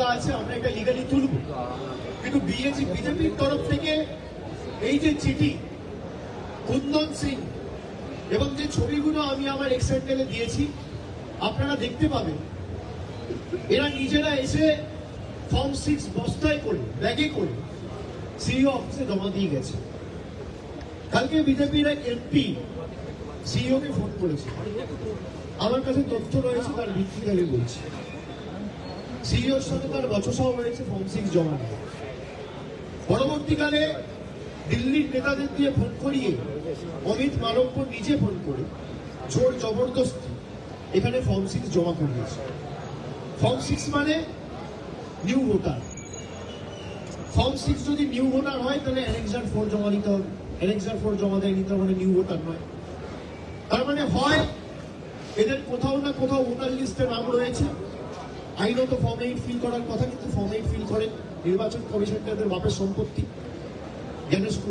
বলা আছে আমরা এটা লিগালি তুলব, কিন্তু বিজেপির তরফ থেকে এই যে চিঠি কুন্দন সিং এবং যে ছবিগুলো আমি আমার এক্স হ্যান্ডেলে দিয়েছি আপনারা দেখতে পাবেন, এরা নিজেরা এসে ফর্ম 6 বস্তায় করে ব্যাগে করে সিইও অফিসে জমা দিয়ে গেছে। কালকে বিজেপির এক এমপি সিইও কে ফোন করেছে, আমার কাছে তথ্য রয়েছে, তার ভিত্তিতে আমি বলছি। সিইওর সাথে তার বচসাও হয়েছে ফর্ম 6 জমা নিয়ে। পরবর্তীকালে দিল্লির নেতাদের দিয়ে ফোন করিয়ে অমিত মালব্য নিজে ফোন করে জোর জবরদস্তি এখানে ফর্ম 6 জমা করিয়েছে। ফর্ম 6 মানে নিউ ভোটার। ফর্ম 6 যদি নিউ ভোটার হয় তাহলে অ্যানেক্সার 4 জমা দিতে হবে। অ্যানেক্সার 4 জমা দেয়নি তার মানে নিউ ভোটার নয়। তার মানে হয় এদের কোথাও না কোথাও ভোটার লিস্টে নাম রয়েছে, আইনত ফর্ম 8 ফিল করার কথা, কিন্তু ফর্ম 8 ফিল করেন। নির্বাচন কমিশনটা এদের বাপের সম্পত্তি।